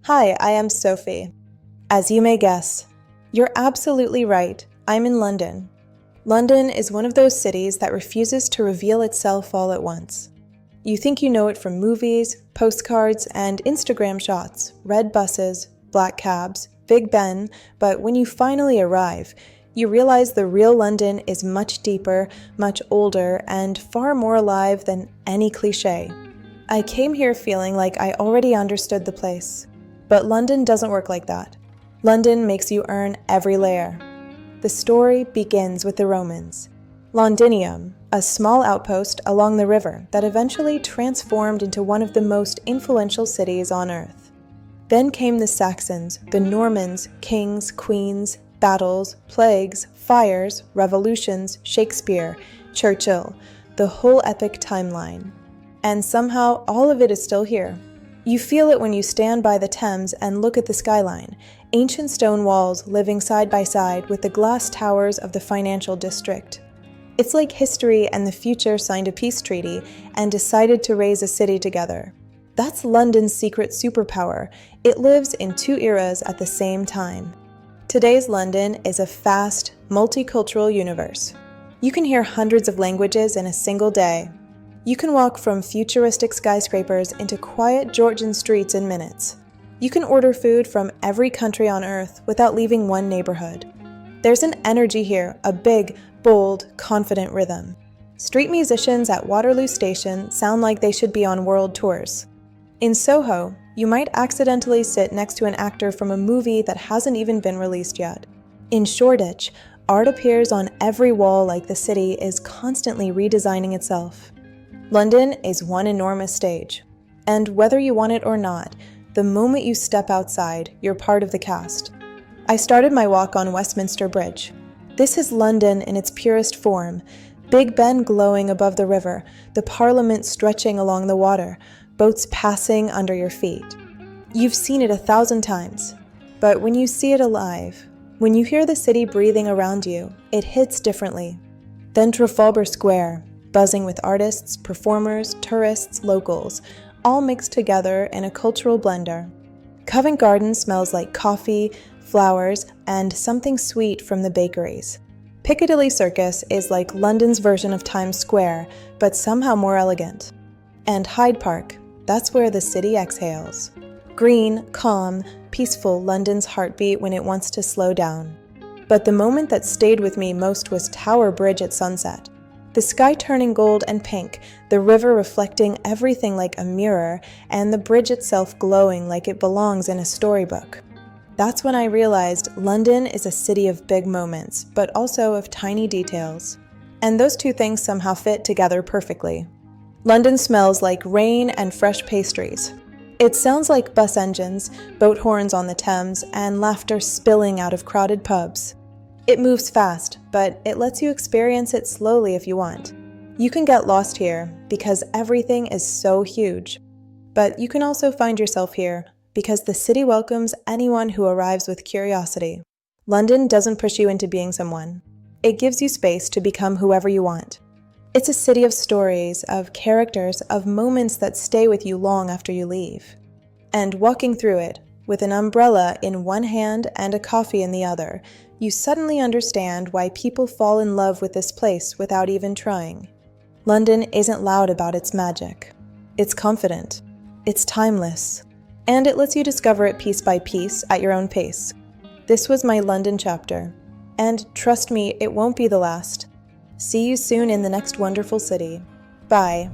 Hi, I am Sophie. As you may guess, you're absolutely right. I'm in London. London is one of those cities that refuses to reveal itself all at once. You think you know it from movies, postcards, and Instagram shots, red buses, black cabs, Big Ben, but when you finally arrive, you realize the real London is much deeper, much older, and far more alive than any cliché. I came here feeling like I already understood the place. But London doesn't work like that. London makes you earn every layer. The story begins with the Romans. Londinium, a small outpost along the river that eventually transformed into one of the most influential cities on earth. Then came the Saxons, the Normans, kings, queens, battles, plagues, fires, revolutions, Shakespeare, Churchill, the whole epic timeline. And somehow all of it is still here. You feel it when you stand by the Thames and look at the skyline, ancient stone walls living side by side with the glass towers of the financial district. It's like history and the future signed a peace treaty and decided to raise a city together. That's London's secret superpower. It lives in two eras at the same time. Today's London is a fast, multicultural universe. You can hear hundreds of languages in a single day. You can walk from futuristic skyscrapers into quiet Georgian streets in minutes. You can order food from every country on Earth without leaving one neighborhood. There's an energy here, a big, bold, confident rhythm. Street musicians at Waterloo Station sound like they should be on world tours. In Soho, you might accidentally sit next to an actor from a movie that hasn't even been released yet. In Shoreditch, art appears on every wall like the city is constantly redesigning itself. London is one enormous stage, and whether you want it or not, the moment you step outside, you're part of the cast. I started my walk on Westminster Bridge. This is London in its purest form, Big Ben glowing above the river, the Parliament stretching along the water, boats passing under your feet. You've seen it 1,000 times, but when you see it alive, when you hear the city breathing around you, it hits differently. Then Trafalgar Square, buzzing with artists, performers, tourists, locals, all mixed together in a cultural blender. Covent Garden smells like coffee, flowers, and something sweet from the bakeries. Piccadilly Circus is like London's version of Times Square, but somehow more elegant. And Hyde Park, that's where the city exhales. Green, calm, peaceful London's heartbeat when it wants to slow down. But the moment that stayed with me most was Tower Bridge at sunset. The sky turning gold and pink, the river reflecting everything like a mirror, and the bridge itself glowing like it belongs in a storybook. That's when I realized London is a city of big moments, but also of tiny details. And those two things somehow fit together perfectly. London smells like rain and fresh pastries. It sounds like bus engines, boat horns on the Thames, and laughter spilling out of crowded pubs. It moves fast, but it lets you experience it slowly if you want. You can get lost here because everything is so huge. But you can also find yourself here because the city welcomes anyone who arrives with curiosity. London doesn't push you into being someone. It gives you space to become whoever you want. It's a city of stories, of characters, of moments that stay with you long after you leave. And walking through it, with an umbrella in one hand and a coffee in the other, you suddenly understand why people fall in love with this place without even trying. London isn't loud about its magic. It's confident. It's timeless. And it lets you discover it piece by piece at your own pace. This was my London chapter. And trust me, it won't be the last. See you soon in the next wonderful city. Bye.